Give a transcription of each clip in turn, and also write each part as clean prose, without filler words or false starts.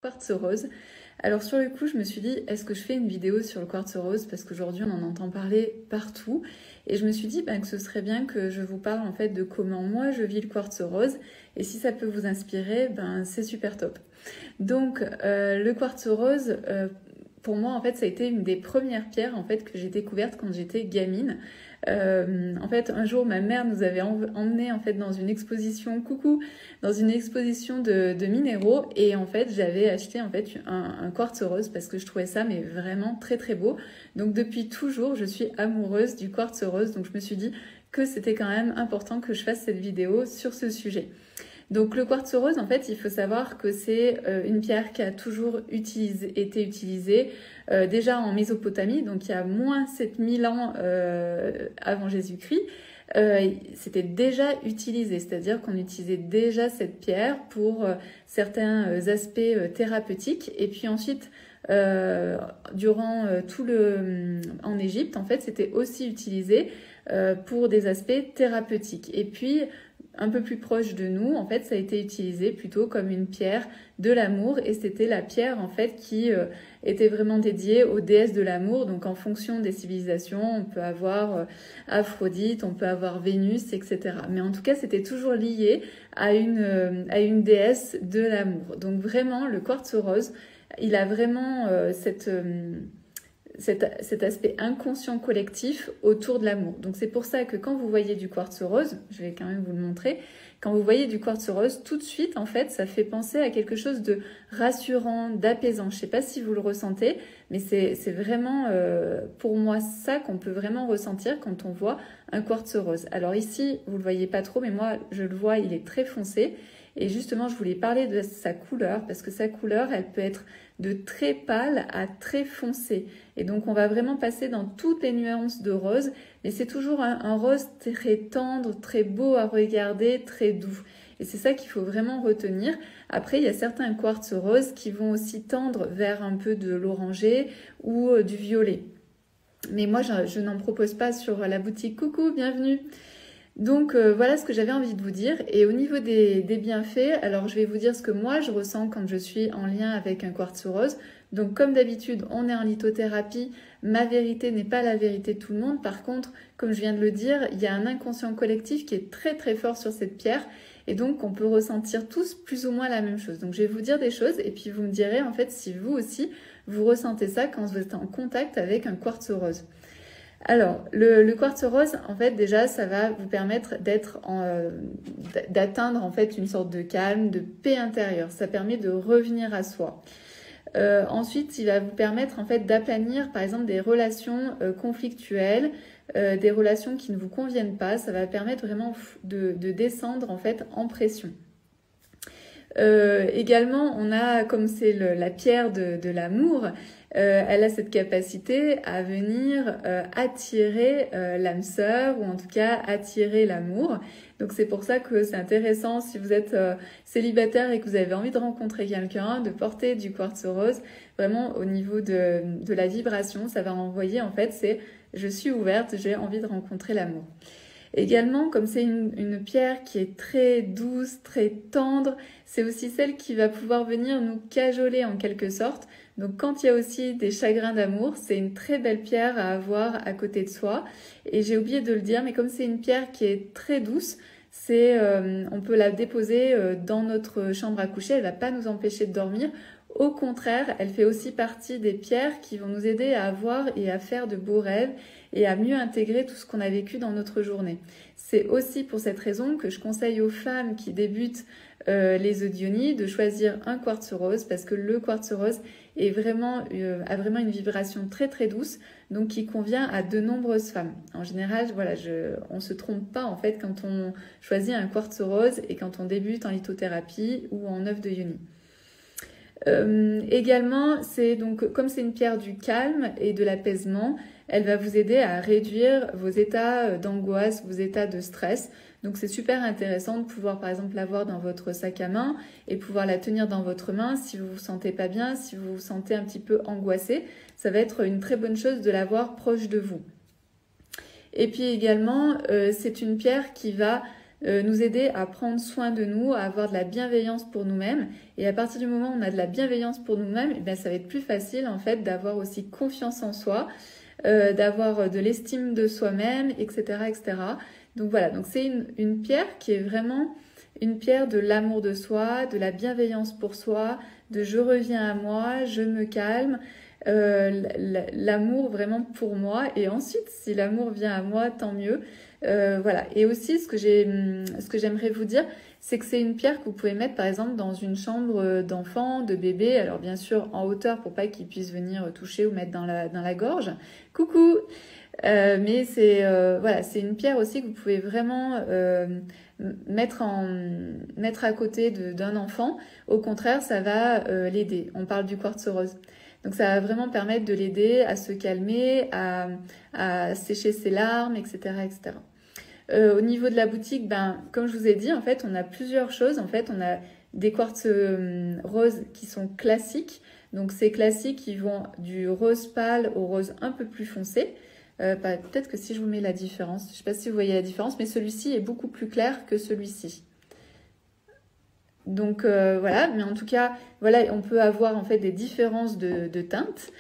Quartz rose. Alors sur le coup, je me suis dit, est-ce que je fais une vidéo sur le quartz rose? Parce qu'aujourd'hui, on en entend parler partout. Et je me suis dit que ce serait bien que je vous parle en fait de comment moi je vis le quartz rose. Et si ça peut vous inspirer, c'est super top. Donc le quartz rose, pour moi en fait, ça a été une des premières pierres en fait que j'ai découvertes quand j'étais gamine. En fait, un jour, ma mère nous avait emmenés en fait dans une exposition, dans une exposition de minéraux, et en fait, j'avais acheté en fait un quartz rose parce que je trouvais ça mais vraiment très très beau. Donc depuis toujours, je suis amoureuse du quartz rose. Donc je me suis dit que c'était quand même important que je fasse cette vidéo sur ce sujet. Donc le quartz rose, en fait, il faut savoir que c'est une pierre qui a toujours été utilisée déjà en Mésopotamie, donc il y a moins 7000 ans avant Jésus-Christ. C'était déjà utilisé, c'est-à-dire qu'on utilisait déjà cette pierre pour certains aspects thérapeutiques. Et puis ensuite, durant en Égypte, en fait, c'était aussi utilisé pour des aspects thérapeutiques. Et puis un peu plus proche de nous, en fait, ça a été utilisé plutôt comme une pierre de l'amour, et c'était la pierre en fait qui était vraiment dédiée aux déesses de l'amour. Donc en fonction des civilisations, on peut avoir Aphrodite, on peut avoir Vénus, etc. Mais en tout cas, c'était toujours lié à une déesse de l'amour. Donc vraiment, le quartz rose, il a vraiment cet aspect inconscient collectif autour de l'amour. Donc c'est pour ça que quand vous voyez du quartz rose, je vais quand même vous le montrer, quand vous voyez du quartz rose, tout de suite, en fait, ça fait penser à quelque chose de rassurant, d'apaisant. Je ne sais pas si vous le ressentez, mais c'est vraiment, pour moi, ça qu'on peut vraiment ressentir quand on voit un quartz rose. Alors ici, vous ne le voyez pas trop, mais moi, je le vois, il est très foncé. Et justement, je voulais parler de sa couleur, parce que sa couleur, elle peut être de très pâle à très foncé. Et donc, on va vraiment passer dans toutes les nuances de rose, mais c'est toujours un rose très tendre, très beau à regarder, très doux. Et c'est ça qu'il faut vraiment retenir. Après, il y a certains quartz roses qui vont aussi tendre vers un peu de l'orangé ou du violet. Mais moi, je n'en propose pas sur la boutique. Coucou, bienvenue! Donc voilà ce que j'avais envie de vous dire. Et au niveau des bienfaits, alors je vais vous dire ce que moi je ressens quand je suis en lien avec un quartz rose. Donc comme d'habitude, on est en lithothérapie, ma vérité n'est pas la vérité de tout le monde. Par contre, comme je viens de le dire, il y a un inconscient collectif qui est très très fort sur cette pierre. Et donc on peut ressentir tous plus ou moins la même chose. Donc je vais vous dire des choses et puis vous me direz en fait si vous aussi vous ressentez ça quand vous êtes en contact avec un quartz rose. Alors, le quartz rose, en fait, déjà, ça va vous permettre d'atteindre en fait une sorte de calme, de paix intérieure. Ça permet de revenir à soi. Ensuite, il va vous permettre en fait d'aplanir, par exemple, des relations conflictuelles, des relations qui ne vous conviennent pas. Ça va permettre vraiment de descendre en fait en pression. Également, on a, comme c'est la pierre de l'amour, elle a cette capacité à venir attirer l'âme sœur, ou en tout cas attirer l'amour. Donc c'est pour ça que c'est intéressant, si vous êtes célibataire et que vous avez envie de rencontrer quelqu'un, de porter du quartz rose. Vraiment au niveau de la vibration, ça va envoyer en fait, c'est je suis ouverte, j'ai envie de rencontrer l'amour. Également, comme c'est une pierre qui est très douce, très tendre, c'est aussi celle qui va pouvoir venir nous cajoler en quelque sorte. Donc quand il y a aussi des chagrins d'amour, c'est une très belle pierre à avoir à côté de soi. Et j'ai oublié de le dire, mais comme c'est une pierre qui est très douce, on peut la déposer dans notre chambre à coucher, elle ne va pas nous empêcher de dormir. Au contraire, elle fait aussi partie des pierres qui vont nous aider à avoir et à faire de beaux rêves et à mieux intégrer tout ce qu'on a vécu dans notre journée. C'est aussi pour cette raison que je conseille aux femmes qui débutent les Odionies de choisir un quartz rose, parce que le quartz rose a vraiment une vibration très très douce, donc qui convient à de nombreuses femmes. En général, voilà, on se trompe pas en fait quand on choisit un quartz rose et quand on débute en lithothérapie ou en œuf de Yoni. Également, c'est donc comme c'est une pierre du calme et de l'apaisement, elle va vous aider à réduire vos états d'angoisse, vos états de stress. Donc c'est super intéressant de pouvoir par exemple l'avoir dans votre sac à main et pouvoir la tenir dans votre main si vous vous sentez pas bien, si vous vous sentez un petit peu angoissé. Ça va être une très bonne chose de l'avoir proche de vous. Et puis également, c'est une pierre qui va nous aider à prendre soin de nous, à avoir de la bienveillance pour nous-mêmes. Et à partir du moment où on a de la bienveillance pour nous-mêmes, ça va être plus facile en fait d'avoir aussi confiance en soi, d'avoir de l'estime de soi-même, etc., etc. Donc voilà, donc c'est une pierre qui est vraiment une pierre de l'amour de soi, de la bienveillance pour soi, de je reviens à moi, je me calme, l'amour vraiment pour moi. Et ensuite, si l'amour vient à moi, tant mieux. Voilà. Et aussi, ce que j'aimerais vous dire, c'est que c'est une pierre que vous pouvez mettre par exemple dans une chambre d'enfant, de bébé. Alors bien sûr en hauteur pour pas qu'il puisse venir toucher ou mettre dans la gorge. Coucou! Mais voilà, c'est une pierre aussi que vous pouvez vraiment mettre à côté d'un enfant. Au contraire, ça va l'aider. On parle du quartz rose. Donc ça va vraiment permettre de l'aider à se calmer, à sécher ses larmes, etc., etc. Au niveau de la boutique, comme je vous ai dit, en fait, on a plusieurs choses. En fait, on a des quartz roses qui sont classiques. Donc ces classiques, ils vont du rose pâle au rose un peu plus foncé. Peut-être que si je vous mets la différence, je ne sais pas si vous voyez la différence, mais celui-ci est beaucoup plus clair que celui-ci. Donc voilà, mais en tout cas, voilà, on peut avoir en fait des différences de teintes.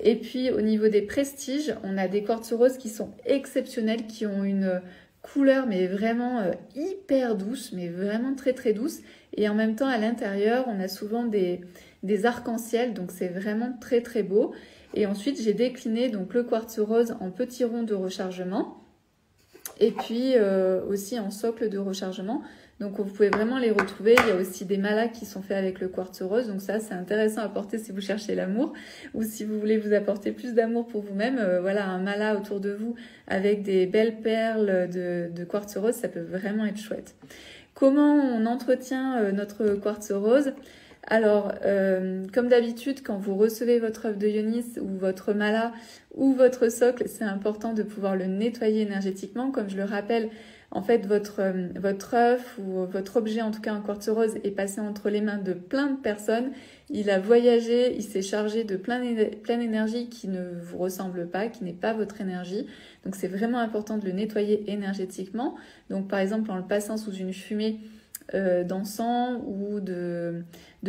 Et puis au niveau des prestiges, on a des quartz roses qui sont exceptionnels, qui ont une couleur mais vraiment hyper douce, mais vraiment très très douce. Et en même temps, à l'intérieur, on a souvent des arcs-en-ciel, donc c'est vraiment très très beau. Et ensuite, j'ai décliné donc le quartz rose en petits ronds de rechargement et puis aussi en socle de rechargement. Donc vous pouvez vraiment les retrouver. Il y a aussi des malas qui sont faits avec le quartz rose. Donc ça, c'est intéressant à porter si vous cherchez l'amour ou si vous voulez vous apporter plus d'amour pour vous-même. Voilà, un mala autour de vous avec des belles perles de quartz rose, ça peut vraiment être chouette. Comment on entretient notre quartz rose ? Alors, comme d'habitude, quand vous recevez votre œuf de ionis ou votre mala ou votre socle, c'est important de pouvoir le nettoyer énergétiquement. Comme je le rappelle, en fait, votre œuf ou votre objet, en tout cas un quartz rose, est passé entre les mains de plein de personnes. Il a voyagé, il s'est chargé de plein d'énergie qui ne vous ressemble pas, qui n'est pas votre énergie. Donc, c'est vraiment important de le nettoyer énergétiquement. Donc, par exemple, en le passant sous une fumée d'encens ou de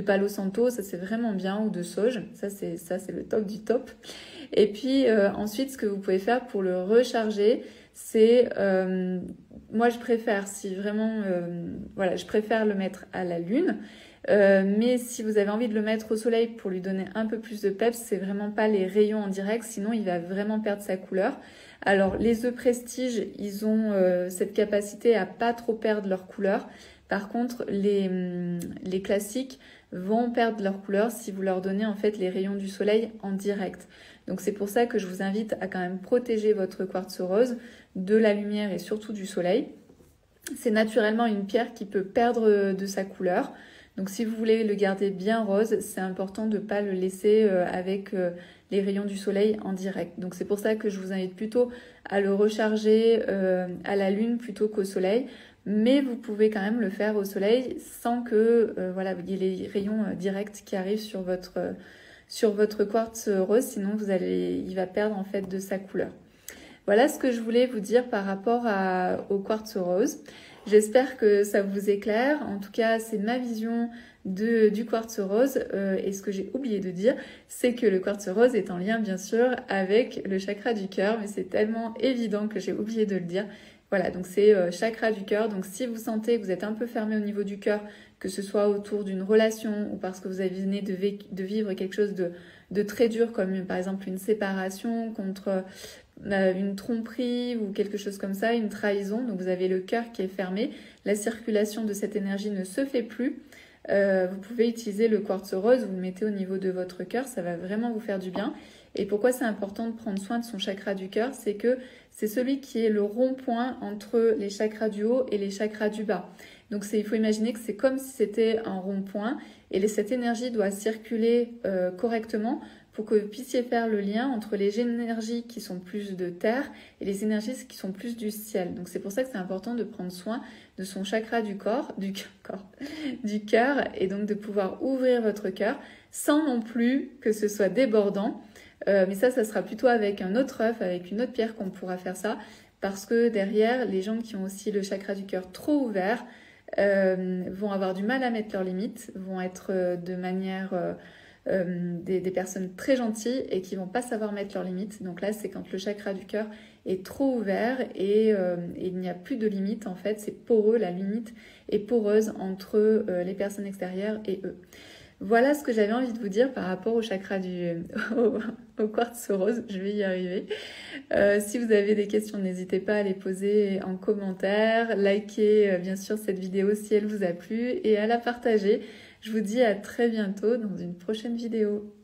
palo santo, ça c'est vraiment bien, ou de sauge, ça c'est le top du top. Et puis ensuite, ce que vous pouvez faire pour le recharger, c'est moi je préfère, si vraiment voilà, je préfère le mettre à la lune. Mais si vous avez envie de le mettre au soleil pour lui donner un peu plus de peps, c'est vraiment pas les rayons en direct, sinon il va vraiment perdre sa couleur. Alors les œufs prestige, ils ont cette capacité à pas trop perdre leur couleur. Par contre, les classiques vont perdre leur couleur si vous leur donnez en fait les rayons du soleil en direct. Donc c'est pour ça que je vous invite à quand même protéger votre quartz rose de la lumière et surtout du soleil. C'est naturellement une pierre qui peut perdre de sa couleur. Donc si vous voulez le garder bien rose, c'est important de ne pas le laisser avec les rayons du soleil en direct. Donc c'est pour ça que je vous invite plutôt à le recharger à la lune plutôt qu'au soleil. Mais vous pouvez quand même le faire au soleil sans que voilà, il y ait les rayons directs qui arrivent sur votre quartz rose, sinon il va perdre en fait de sa couleur. Voilà ce que je voulais vous dire par rapport au quartz rose. J'espère que ça vous éclaire. En tout cas, c'est ma vision du quartz rose. Et ce que j'ai oublié de dire, c'est que le quartz rose est en lien bien sûr avec le chakra du cœur, mais c'est tellement évident que j'ai oublié de le dire. Voilà, donc c'est chakra du cœur. Donc si vous sentez que vous êtes un peu fermé au niveau du cœur, que ce soit autour d'une relation ou parce que vous venez de vivre quelque chose de très dur, comme par exemple une séparation contre une tromperie ou quelque chose comme ça, une trahison, donc vous avez le cœur qui est fermé, la circulation de cette énergie ne se fait plus. Vous pouvez utiliser le quartz rose, vous le mettez au niveau de votre cœur, ça va vraiment vous faire du bien. Et pourquoi c'est important de prendre soin de son chakra du cœur, c'est que c'est celui qui est le rond-point entre les chakras du haut et les chakras du bas. Donc il faut imaginer que c'est comme si c'était un rond-point et cette énergie doit circuler correctement pour que vous puissiez faire le lien entre les énergies qui sont plus de terre et les énergies qui sont plus du ciel. Donc c'est pour ça que c'est important de prendre soin de son chakra du cœur et donc de pouvoir ouvrir votre cœur sans non plus que ce soit débordant. Mais ça sera plutôt avec un autre œuf, avec une autre pierre qu'on pourra faire ça. parce que derrière, les gens qui ont aussi le chakra du cœur trop ouvert vont avoir du mal à mettre leurs limites, vont être de manière des personnes très gentilles et qui vont pas savoir mettre leurs limites. Donc là, c'est quand le chakra du cœur est trop ouvert et il n'y a plus de limite. En fait, c'est poreux, la limite est poreuse entre les personnes extérieures et eux. Voilà ce que j'avais envie de vous dire par rapport au chakra au quartz rose. Je vais y arriver. Si vous avez des questions, n'hésitez pas à les poser en commentaire. Likez bien sûr cette vidéo si elle vous a plu et à la partager. Je vous dis à très bientôt dans une prochaine vidéo.